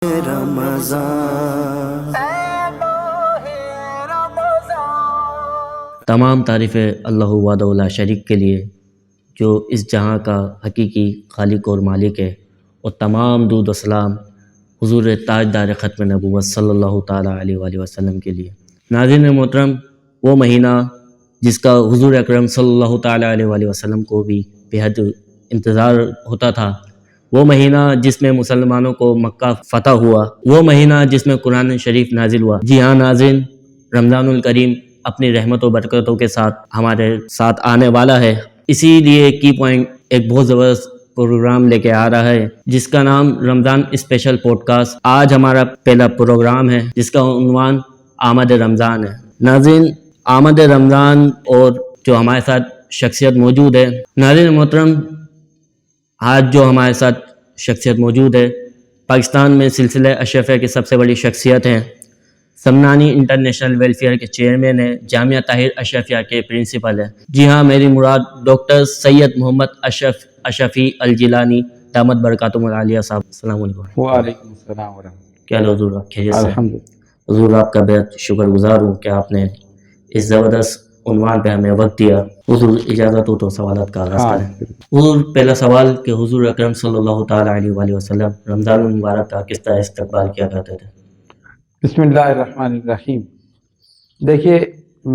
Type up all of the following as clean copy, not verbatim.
رمضان تمام تعریفیں اللہ وحدہ لا شریک کے لیے جو اس جہاں کا حقیقی خالق اور مالک ہے، اور تمام درود و سلام حضور تاجدار ختم نبوت صلی اللہ تعالیٰ علیہ وآلہ وسلم کے لیے۔ ناظرین محترم، وہ مہینہ جس کا حضور اکرم صلی اللہ تعالیٰ علیہ وآلہ وسلم کو بھی بےحد انتظار ہوتا تھا، وہ مہینہ جس میں مسلمانوں کو مکہ فتح ہوا، وہ مہینہ جس میں قرآن شریف نازل ہوا۔ جی ہاں ناظرین، رمضان الکریم اپنی رحمت و برکتوں کے ساتھ ہمارے ساتھ آنے والا ہے، اسی لیے کی پوائنٹ ایک بہت زبردست پروگرام لے کے آ رہا ہے جس کا نام رمضان اسپیشل پوڈ کاسٹ۔ آج ہمارا پہلا پروگرام ہے جس کا عنوان آمد رمضان ہے۔ ناظرین، آمد رمضان اور جو ہمارے ساتھ شخصیت موجود ہے، ناظرین محترم، آج جو ہمارے ساتھ شخصیت موجود ہے پاکستان میں سلسلہ اشرفیہ کی سب سے بڑی شخصیت ہیں، سمنانی انٹرنیشنل ویلفیئر کے چیئرمین ہیں، جامعہ طاہر اشرفیہ کے پرنسپل ہیں۔ جی ہاں، میری مراد ڈاکٹر سید محمد اشرفی الجیلانی دامت برکاتہم العالیہ صاحب۔ السلام علیکم۔ وعلیکم السلام ورحمۃ اللہ۔ کیا حال حضور؟ آپ خیریت سے؟ الحمدللہ۔ حضور آپ کا بہت شکر گزار ہوں کہ آپ نے اس زبردست عنوان پہ ہمیں وقت دیا۔ حضور اجازت ہو تو سوالات کا آغاز کریں۔ حضور، پہلا سوال کہ حضور اکرم صلی اللہ تعالیٰ علیہ وآلہ وسلم رمضان المبارک کا کس طرح استقبال کیا کرتے تھے؟ بسم اللہ الرحمن الرحیم۔ دیکھیے،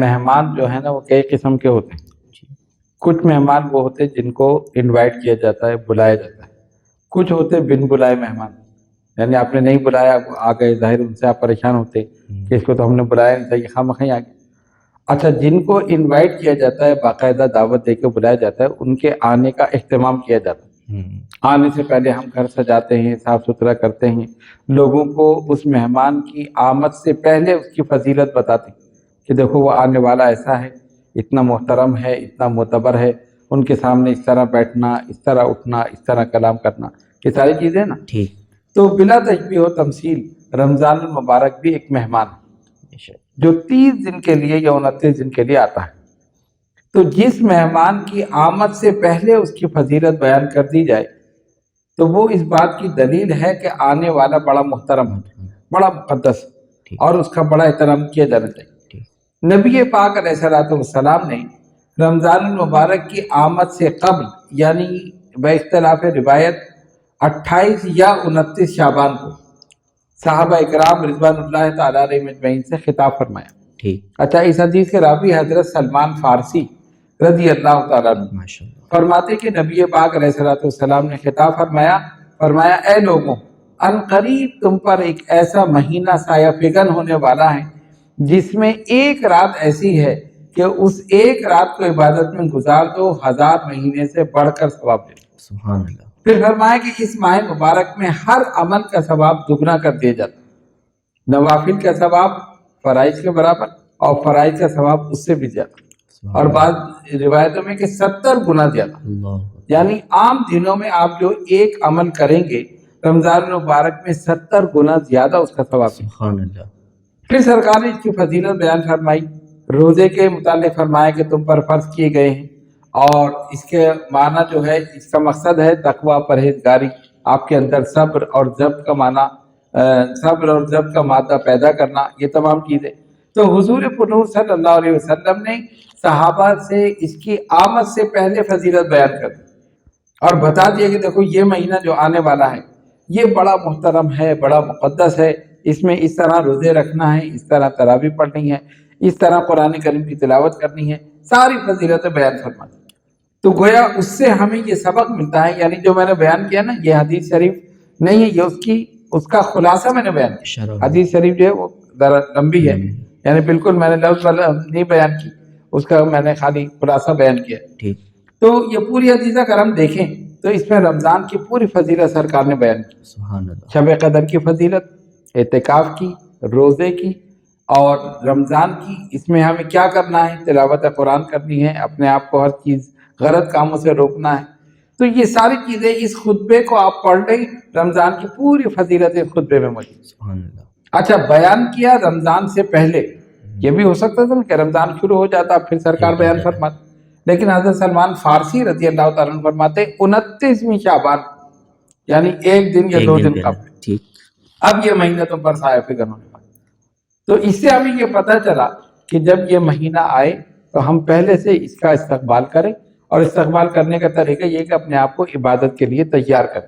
مہمان جو ہے نا وہ کئی قسم کے ہوتے ہیں۔ کچھ مہمان وہ ہوتے ہیں جن کو انوائٹ کیا جاتا ہے، بلایا جاتا ہے۔ کچھ ہوتے بن بلائے مہمان، یعنی آپ نے نہیں بلایا، آ گئے، ظاہر ان سے آپ پریشان ہوتے کہ اس کو تو ہم نے بلایا نہیں تھا، یہ خواہ مخواہ آ گئے۔ اچھا، جن کو انوائٹ کیا جاتا ہے، باقاعدہ دعوت دے کے بلایا جاتا ہے، ان کے آنے کا اہتمام کیا جاتا ہے۔ آنے سے پہلے ہم گھر سجاتے ہیں، صاف ستھرا کرتے ہیں، لوگوں کو اس مہمان کی آمد سے پہلے اس کی فضیلت بتاتے ہیں کہ دیکھو وہ آنے والا ایسا ہے، اتنا محترم ہے، اتنا معتبر ہے، ان کے سامنے اس طرح بیٹھنا، اس طرح اٹھنا، اس طرح کلام کرنا، یہ ساری چیزیں نا۔ ٹھیک۔ تو بلا تشبیہ و تمثیل رمضان المبارک بھی ایک مہمان ہے جو 30 دن کے لیے یا 29 دن کے لیے آتا ہے۔ تو جس مہمان کی آمد سے پہلے اس کی فضیلت بیان کر دی جائے تو وہ اس بات کی دلیل ہے کہ آنے والا بڑا محترم ہے، بڑا مقدس ہے، اور اس کا بڑا احترام کیا جانا چاہیے۔ نبی پاک علیہ الصلوۃ والسلام نے رمضان المبارک کی آمد سے قبل، یعنی باختلاف روایت 28 یا 29 شعبان کو صحابہ اکرام رضوان اللہ تعالیٰ علیہ مجمعین سے خطاب فرمایا۔ اچھا، اس حدیث کے راوی حضرت سلمان فارسی رضی اللہ تعالیٰ عنہ فرماتے کہ نبی پاک علیہ الصلوۃ والسلام نے خطاب فرمایا اے لوگوں، ان قریب تم پر ایک ایسا مہینہ سایہ فگن ہونے والا ہے جس میں ایک رات ایسی ہے کہ اس ایک رات کو عبادت میں گزار دو 1000 مہینے سے بڑھ کر ثواب دے۔ سبحان اللہ۔ پھر فرمایا کہ اس ماہ مبارک میں ہر عمل کا ثواب دگنا کر دیا جاتا ہے، نوافل کا ثواب فرائض کے برابر اور فرائض کا ثواب اس سے بھی زیادہ، اور بعض روایتوں میں کہ 70 گنا زیادہ۔ یعنی عام دنوں میں آپ جو ایک عمل کریں گے، رمضان مبارک میں 70 گنا زیادہ اس کا ثواب۔ سبحان اللہ۔ پھر سرکار نے اس کی فضیلت بیان فرمائی، روزے کے متعلق فرمایا کہ تم پر فرض کیے گئے ہیں، اور اس کے معنی جو ہے، اس کا مقصد ہے تقوی، پرہیزگاری، آپ کے اندر صبر اور ضبط کا معنی، صبر اور ضبط کا مادہ پیدا کرنا، یہ تمام چیزیں۔ تو حضور پنور صلی اللہ علیہ وسلم نے صحابہ سے اس کی آمد سے پہلے فضیلت بیان کر دی اور بتا دیا کہ دیکھو یہ مہینہ جو آنے والا ہے یہ بڑا محترم ہے، بڑا مقدس ہے، اس میں اس طرح روزے رکھنا ہے، اس طرح تراویح پڑھنی ہے، اس طرح قرآن کریم کی تلاوت کرنی ہے، ساری فضیلتیں بیان فرما دی۔ تو گویا اس سے ہمیں یہ سبق ملتا ہے، یعنی جو میں نے بیان کیا نا، یہ حدیث شریف نہیں ہے، یہ اس کا خلاصہ میں نے بیان کیا۔ حدیث شریف جو ہے وہ ذرا لمبی ہے، یعنی بالکل میں نے لفظ نہیں بیان کی، اس کا میں نے خالی خلاصہ بیان کیا۔ تو یہ پوری حدیث اگر ہم دیکھیں تو اس میں رمضان کی پوری فضیلت سرکار نے بیان کی۔ سبحان اللہ۔ شب قدر کی فضیلت، اعتکاف کی، روزے کی اور رمضان کی، اس میں ہمیں کیا کرنا ہے، تلاوت قرآن کرنی ہے، اپنے آپ کو ہر چیز غلط کاموں سے روکنا ہے۔ تو یہ ساری چیزیں اس خطبے کو آپ پڑھ لیں، رمضان کی پوری فضیلت اس خطبے میں موجود۔ سبحان اللہ۔ اچھا، بیان کیا رمضان سے پہلے، یہ بھی ہو سکتا تھا کہ رمضان شروع ہو جاتا پھر سرکار بیان فرماتے، لیکن حضرت سلمان فارسی رضی اللہ تعالیٰ عنہ فرماتے 29ویں شعبان، یعنی ایک دن یا 2 دن قبل۔ اب یہ مہینہ تم پر سایہ فکن ہونے والا. تو اس سے ہمیں یہ پتہ چلا کہ جب یہ مہینہ آئے تو ہم پہلے سے اس کا استقبال کریں, اور استقبال کرنے کا طریقہ یہ کہ اپنے آپ کو عبادت کے لیے تیار کریں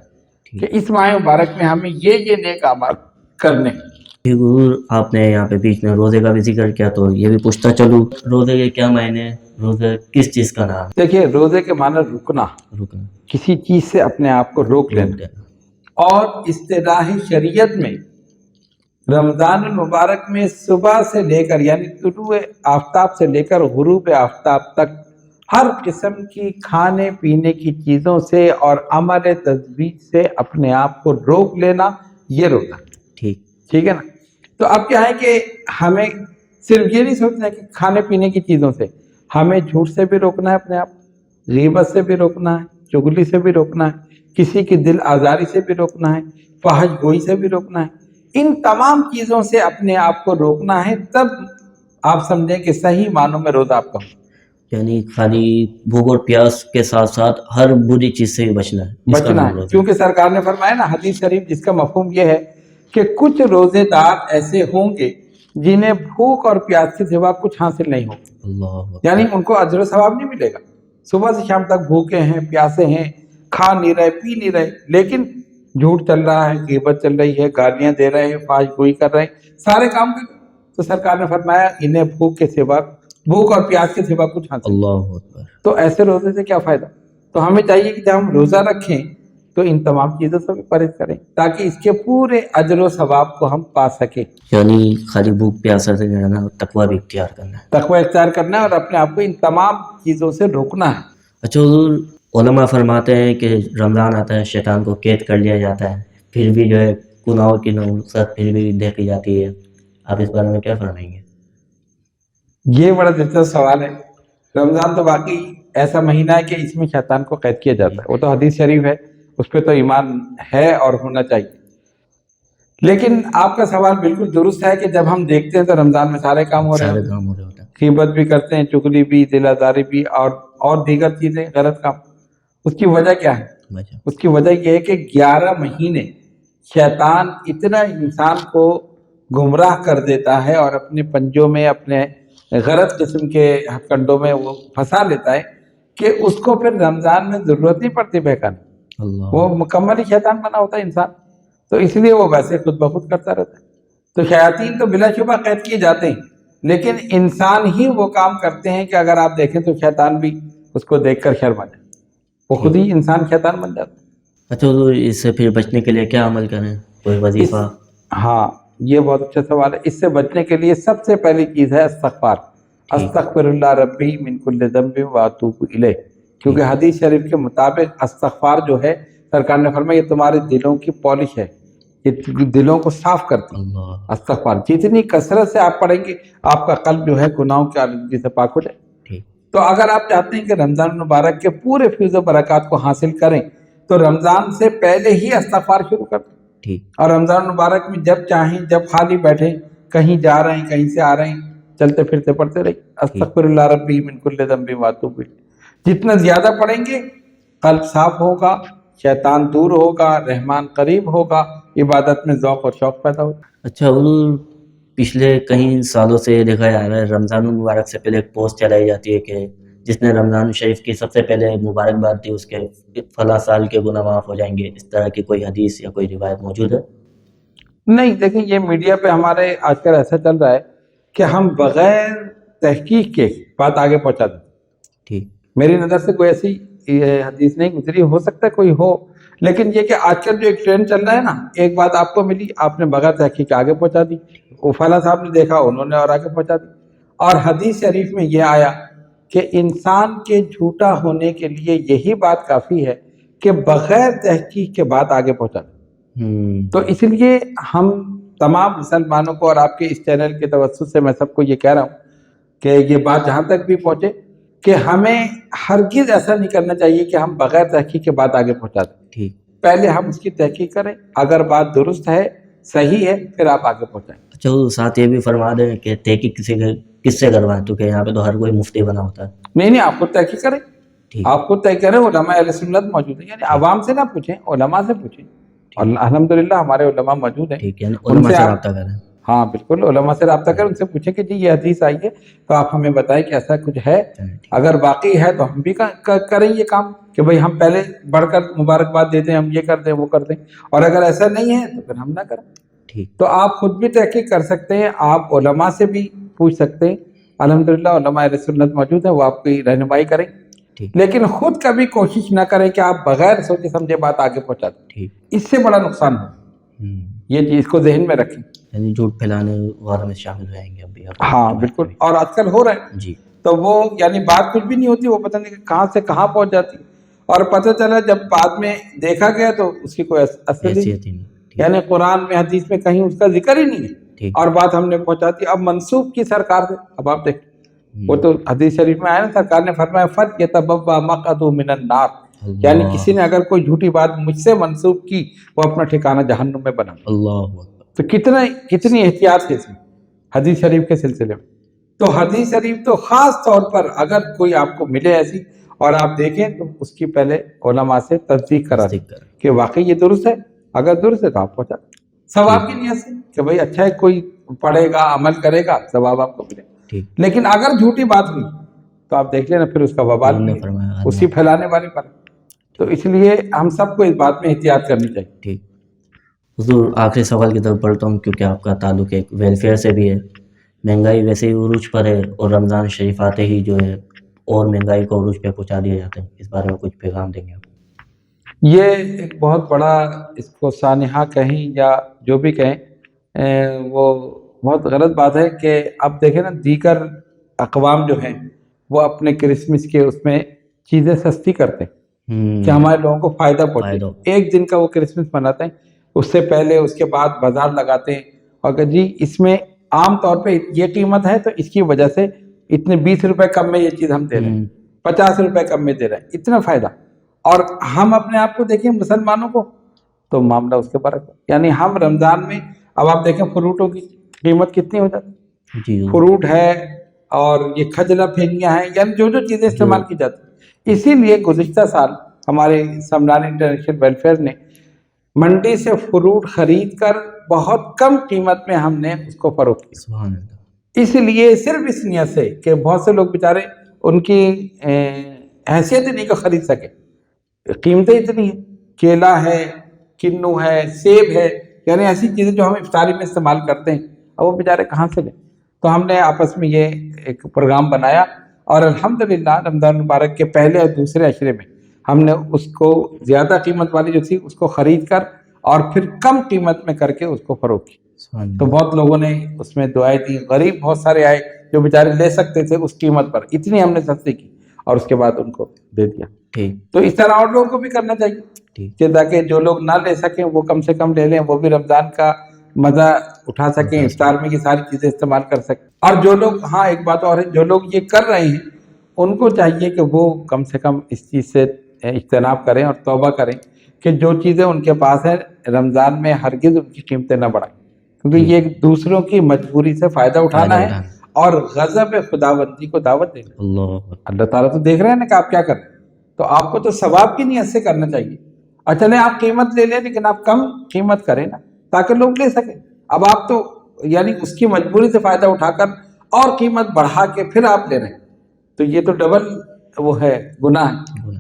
کہ اس ماہ مبارک میں ہمیں یہ نیک اعمال کرنے ہیں. حضور آپ نے یہاں پہ بیچ میں روزے کا بھی ذکر کیا, تو یہ بھی پوچھتا چلوں, روزے کے کیا معنی ہیں, روزے کس چیز کا نام دیکھیے, روزے کے معنی رکنا, ہے؟ رکنا, کسی چیز سے اپنے آپ کو روک لینا. اور اصطلاح شریعت میں رمضان المبارک میں صبح سے لے کر یعنی طلوع آفتاب سے لے کر غروب آفتاب تک ہر قسم کی کھانے پینے کی چیزوں سے اور عمل تجویز سے اپنے آپ کو روک لینا, یہ روزہ. ٹھیک ہے نا. تو اب کیا ہے کہ ہمیں صرف یہ نہیں سوچنا ہے کہ کھانے پینے کی چیزوں سے, ہمیں جھوٹ سے بھی روکنا ہے اپنے آپ, غیبت سے بھی روکنا ہے, چغلی سے بھی روکنا ہے, کسی کی دل آزاری سے بھی روکنا ہے, فحش گوئی سے بھی روکنا ہے. ان تمام چیزوں سے اپنے آپ کو روکنا ہے, تب آپ سمجھیں کہ صحیح معنوں میں روزہ آپ کا ہو. یعنی خالی بھوک اور پیاس کے ساتھ ساتھ ہر بری چیز سے بھی بچنا ہے, جس کا بچنا نام ہے, روزہ. کیونکہ سرکار نے فرمایا نا حدیث شریف جس کا مفہوم یہ ہے کہ کچھ روزے دار ایسے ہوں گے جنہیں بھوک اور پیاس کے سوا کچھ حاصل نہیں ہوگا. اللہ, یعنی ان کو اجر و ثواب نہیں ملے گا. صبح سے شام تک بھوکے ہیں, پیاسے ہیں, کھا نہیں رہے, پی نہیں رہے, لیکن جھوٹ چل رہا ہے, غیبت چل رہی ہے, گالیاں دے رہے ہیں, فحش گوئی کر رہے ہیں, سارے کام کر. تو سرکار نے فرمایا انہیں بھوک اور پیاس کے سوا کچھ حاصل. اللہ اکبر. تو ایسے روزے سے کیا فائدہ؟ تو ہمیں چاہیے کہ جب ہم روزہ رکھیں تو ان تمام چیزوں سے بھی پرہیز کریں تاکہ اس کے پورے اجر و ثواب کو ہم پا سکیں. یعنی خالی بھوک پیاسا سے نہیں رہنا, تقوی بھی اختیار کرنا ہے. تقوی اختیار کرنا ہے اور اپنے آپ کو ان تمام چیزوں سے روکنا ہے. اچھا حضور, علماء فرماتے ہیں کہ رمضان آتا ہے شیطان کو قید کر لیا جاتا ہے, پھر بھی جو ہے گناہوں کی نوسط پھر بھی دیکھی جاتی ہے, آپ اس بارے میں کیا فرمائیں گے؟ یہ بڑا دلچسپ سوال ہے. رمضان تو واقعی ایسا مہینہ ہے کہ اس میں شیطان کو قید کیا جاتا ہے, وہ تو حدیث شریف ہے, اس پہ تو ایمان ہے اور ہونا چاہیے. لیکن آپ کا سوال بالکل درست ہے کہ جب ہم دیکھتے ہیں تو رمضان میں سارے کام ہو رہے سارے ہیں, کام ہو رہے ہوتے ہیں. غیبت بھی کرتے ہیں, چغلی بھی, دل آزاری بھی, اور دیگر چیزیں, غلط کام. اس کی وجہ کیا ہے؟ اس کی وجہ یہ ہے کہ 11 مہینے شیطان اتنا انسان کو گمراہ کر دیتا ہے اور اپنے پنجوں میں, اپنے غلط قسم کے کنڈوں میں وہ پھنسا لیتا ہے کہ اس کو پھر رمضان میں ضرورت نہیں پڑتی بہکانے. وہ مکمل ہی شیطان بنا ہوتا ہے انسان, تو اس لیے وہ ویسے خود بخود کرتا رہتا ہے. تو شیاطین تو بلا شبہ قید کیے جاتے ہیں, لیکن انسان ہی وہ کام کرتے ہیں کہ اگر آپ دیکھیں تو شیطان بھی اس کو دیکھ کر شرما جائے, وہ خود ہی انسان شیطان بن جاتا ہے. اچھا حضور, اس سے پھر بچنے کے لیے کیا عمل کریں, کوئی وظیفہ؟ ہاں, یہ بہت اچھا سوال ہے. اس سے بچنے کے لیے سب سے پہلی چیز ہے استغفار. استغفر اللہ ربی من کل ذنب واتوب الیہ, کیونکہ حدیث شریف کے مطابق استغفار جو ہے سرکار نے فرمایا یہ تمہارے دلوں کی پالش ہے, یہ دلوں کو صاف کرتی ہے. استغفار جتنی کثرت سے آپ پڑھیں گے آپ کا قلب جو ہے گناہوں کی آلودگی سے پاک ہو جائے. تو اگر آپ چاہتے ہیں کہ رمضان المبارک کے پورے فیض و برکات کو حاصل کریں تو رمضان سے پہلے ہی استغفار شروع کر دیں, اور رمضان المبارک میں جب چاہیں, جب خالی بیٹھیں, کہیں جا رہے ہیں, کہیں سے آ رہے ہیں, چلتے پھرتے پڑھتے رہیے استغفر اللہ ربی من کل ذنب واتوب الیہ. جتنا زیادہ پڑھیں گے قلب صاف ہوگا, شیطان دور ہوگا, رحمان قریب ہوگا, عبادت میں ذوق اور شوق پیدا ہوگا. اچھا حضور, پچھلے کئی سالوں سے دیکھا جا رہا ہے رمضان المبارک سے پہلے ایک پوسٹ چلائی جاتی ہے کہ جس نے رمضان شریف کی سب سے پہلے مبارکباد دی اس کے فلاں سال کے گناہ معاف ہو جائیں گے. اس طرح کی کوئی حدیث یا کوئی روایت موجود ہے؟ نہیں, دیکھیں یہ میڈیا پہ ہمارے آج کل ایسا چل رہا ہے کہ ہم بغیر تحقیق کے بات آگے پہنچا دیں. میری نظر سے کوئی ایسی حدیث نہیں گزری, ہو سکتا ہے کوئی ہو, لیکن یہ کہ آج کل جو ایک ٹرینڈ چل رہا ہے نا, ایک بات آپ کو ملی, آپ نے بغیر تحقیق آگے پہنچا دی, وہ فلاں صاحب نے دیکھا, انہوں نے اور آگے پہنچا دی. اور حدیث شریف میں یہ آیا کہ انسان کے جھوٹا ہونے کے لیے یہی بات کافی ہے کہ بغیر تحقیق کے بات آگے پہنچا دی. تو اس لیے ہم تمام مسلمانوں کو, اور آپ کے اس چینل کے توسط سے میں سب کو یہ کہہ رہا ہوں کہ یہ بات جہاں تک بھی پہنچے کہ ہمیں ہرگز ایسا نہیں کرنا چاہیے کہ ہم بغیر تحقیق کے بات آگے پہنچا دیں. پہلے ہم اس کی تحقیق کریں, اگر بات درست ہے, صحیح ہے, پھر آپ آگے پہنچائیں. اچھا, ساتھ یہ بھی فرما دیں کہ تحقیق کس سے کروائیں, کیونکہ یہاں پہ تو ہر کوئی مفتی بنا ہوتا ہے. نہیں, آپ خود تحقیق کریں, آپ خود تحقیق کریں. علماء اہل سنت موجود ہیں, یعنی عوام سے نہ پوچھیں, علماء سے پوچھیں. اور الحمدللہ ہمارے علماء موجود ہیں، ٹھیک، یعنی ان علماء سے سے آپ رابطہ کریں. ہاں بالکل علماء سے رابطہ کریں، ان سے پوچھیں کہ جی یہ حدیث آئی ہے تو آپ ہمیں بتائیں کہ ایسا کچھ ہے، ٹھیک. اگر واقعی ہے تو ہم بھی کریں یہ کام کہ بھئی ہم پہلے بڑھ کر مبارکباد دیتے ہیں، ہم یہ کر دیں وہ کر دیں، اور اگر ایسا نہیں ہے تو پھر ہم نہ کریں. ٹھیک. تو آپ خود بھی تحقیق کر سکتے ہیں، آپ علماء سے بھی پوچھ سکتے ہیں، الحمدللہ علماء اہل سنت موجود ہیں، وہ آپ کی رہنمائی کریں. ٹھیک. لیکن خود کبھی کوشش نہ کریں کہ آپ بغیر سوچے سمجھے بات آگے پہنچا دیں، ٹھیک. اس سے بڑا نقصان ہے. یہ چیز کو ذہن میں رکھیں. یعنی جھوٹ پھیلانے والوں میں شامل ہو جائیں گے ابھی آپ. ہاں بالکل، اور آج کل ہو رہا ہے. جی. تو وہ یعنی بات کچھ بھی نہیں ہوتی، وہ پتہ نہیں کہاں سے کہاں پہنچ جاتی، اور پتہ چلا جب بعد میں دیکھا گیا تو اس کی کوئی اثر نہیں، حیثیت ہی نہیں. ٹھیک. یعنی قرآن میں حدیث میں کہیں اس کا ذکر ہی نہیں ہے، ٹھیک. اور بات ہم نے پہنچا دی. اب منسوب کی سرکار سے، اب آپ دیکھیں وہ تو حدیث شریف میں آیا نا، سرکار نے فرمایا فَلْيَتَبَوَّأْ مَقْعَدَهُ مِنَ النَّارِ، یعنی کسی نے اگر کوئی جھوٹی بات مجھ سے منسوب کی وہ اپنا ٹھکانہ جہنم میں بنا. اللہ. تو کتنی احتیاط ہے اس میں حدیث شریف کے سلسلے میں. تو حدیث شریف تو خاص طور پر اگر کوئی آپ کو ملے ایسی اور آپ دیکھیں تو اس کی پہلے علماء سے تصدیق کرا دیں کہ واقعی یہ درست ہے، اگر درست ہے تو آپ پہنچا دیں ثواب کی نیت سے کہ بھئی اچھا ہے، کوئی پڑھے گا عمل کرے گا ثواب آپ کو ملے. لیکن اگر جھوٹی بات ہوئی تو آپ دیکھ لینا پھر اس کا وبال اسی پھیلانے والے پر. تو اس لیے ہم سب کو اس بات میں احتیاط کرنی چاہیے. ٹھیک. حضور آخری سوال کی طرف بڑھتا ہوں کیونکہ آپ کا تعلق ایک ویلفیئر سے بھی ہے. مہنگائی ویسے ہی عروج پر ہے اور رمضان شریف آتے ہی جو ہے اور مہنگائی کو عروج پہ پہنچا دیا جاتا ہے، اس بارے میں کچھ پیغام دیں گے آپ؟ یہ ایک بہت بڑا، اس کو سانحہ کہیں یا جو بھی کہیں وہ بہت غلط بات ہے کہ اب دیکھیں نا دیگر اقوام جو ہیں وہ اپنے کرسمس کے اس میں چیزیں سستی کرتے ہیں کہ ہمارے لوگوں کو فائدہ پہنچے. ایک دن کا وہ کرسمس مناتے ہیں، اس سے پہلے اس کے بعد بازار لگاتے ہیں اور کہ جی اس میں عام طور پہ یہ قیمت ہے تو اس کی وجہ سے اتنے 20 روپے کم میں یہ چیز ہم دے رہے ہیں، 50 روپے کم میں دے رہے ہیں، اتنا فائدہ. اور ہم اپنے آپ کو دیکھیں مسلمانوں کو تو معاملہ اس کے برعکس. یعنی ہم رمضان میں اب آپ دیکھیں فروٹوں کی قیمت کتنی ہو جاتی، فروٹ ہے اور یہ کھجلا پھینیاں ہیں، یعنی جو جو چیزیں استعمال کی جاتی. اسی لیے گزشتہ سال ہمارے سمران انٹرنیشنل ویلفیئر نے منڈی سے فروٹ خرید کر بہت کم قیمت میں ہم نے اس کو فروخت کیا. سبحان اللہ. اس لیے صرف اس نیت سے کہ بہت سے لوگ بیچارے ان کی حیثیت ہی نہیں کو خرید سکے، قیمتیں اتنی ہیں، کیلا ہے، کنو ہے، سیب ہے، یعنی ایسی چیزیں جو ہم افطاری میں استعمال کرتے ہیں، اب وہ بیچارے کہاں سے لیں. تو ہم نے آپس میں یہ ایک پروگرام بنایا اور الحمدللہ رمضان مبارک کے پہلے اور دوسرے عشرے میں ہم نے اس کو زیادہ قیمت والی جو تھی اس کو خرید کر اور پھر کم قیمت میں کر کے اس کو فروخت کی. تو بہت لوگوں نے اس میں دعائیں دی، غریب بہت سارے آئے جو بیچارے لے سکتے تھے اس قیمت پر، اتنی ہم نے سستی کی اور اس کے بعد ان کو دے دیا. تو اس طرح اور لوگوں کو بھی کرنا چاہیے کہ تاکہ جو لوگ نہ لے سکیں وہ کم سے کم لے لیں، وہ بھی رمضان کا مزہ اٹھا سکیں، افطار میں یہ ساری چیزیں استعمال کر سکیں. اور جو لوگ، ہاں ایک بات اور ہے، جو لوگ یہ کر رہے ہیں ان کو چاہیے کہ وہ کم سے کم اس چیز سے اجتناب کریں اور توبہ کریں کہ جو چیزیں ان کے پاس ہیں رمضان میں ہرگز ان کی قیمتیں نہ بڑھائیں، کیونکہ یہ دوسروں کی مجبوری سے فائدہ اٹھانا ہے اور غضب خداوندی کو دعوت دینا. اللہ تعالیٰ تو دیکھ رہے ہیں نا کہ آپ کیا کر رہے ہیں، تو آپ کو تو ثواب کی نیت سے کرنا چاہیے. اور چلیں آپ قیمت لے لیں لیکن آپ کم قیمت کریں نا تاکہ لوگ لے سکیں. اب آپ تو یعنی اس کی مجبوری سے فائدہ اٹھا کر اور قیمت بڑھا کے پھر آپ لے رہے ہیں، تو یہ تو ڈبل وہ ہے، گناہ ہے.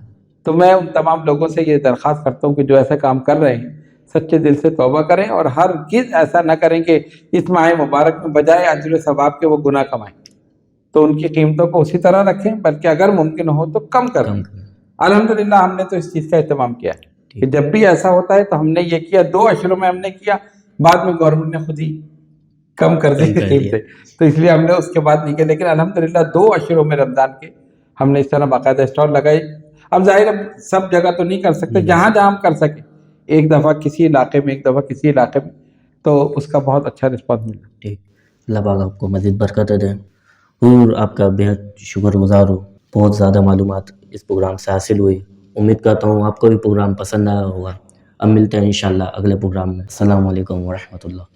تو میں ان تمام لوگوں سے یہ درخواست کرتا ہوں کہ جو ایسا کام کر رہے ہیں سچے دل سے توبہ کریں اور ہرگز ایسا نہ کریں کہ اس ماہ مبارک میں بجائے اجر و ثواب کے وہ گناہ کمائیں. تو ان کی قیمتوں کو اسی طرح رکھیں، بلکہ اگر ممکن ہو تو کم کریں. الحمدللہ ہم نے تو اس چیز کا اہتمام کیا ہے کہ جب بھی ایسا ہوتا ہے تو ہم نے یہ کیا، 2 عشروں میں ہم نے کیا، بعد میں گورنمنٹ نے خود ہی کم کر دی قیمتیں، تو اس لیے ہم نے اس کے بعد نہیں کیا. لیکن الحمدللہ 2 عشروں میں رمضان کے ہم نے اس طرح باقاعدہ اسٹال لگائی. اب ظاہر سب جگہ تو نہیں کر سکتے، جہاں جہاں ہم کر سکیں، ایک دفعہ کسی علاقے میں، ایک دفعہ کسی علاقے میں، تو اس کا بہت اچھا رسپانس ملا. ٹھیک. اللہ پاک آپ کو مزید برکت دیں اور آپ کا بہت شکر گزار ہوں. بہت زیادہ معلومات اس پروگرام سے حاصل ہوئی. امید کرتا ہوں آپ کو بھی پروگرام پسند آیا ہوگا. اب ملتے ہیں انشاءاللہ اگلے پروگرام میں. السلام علیکم ورحمۃ اللہ.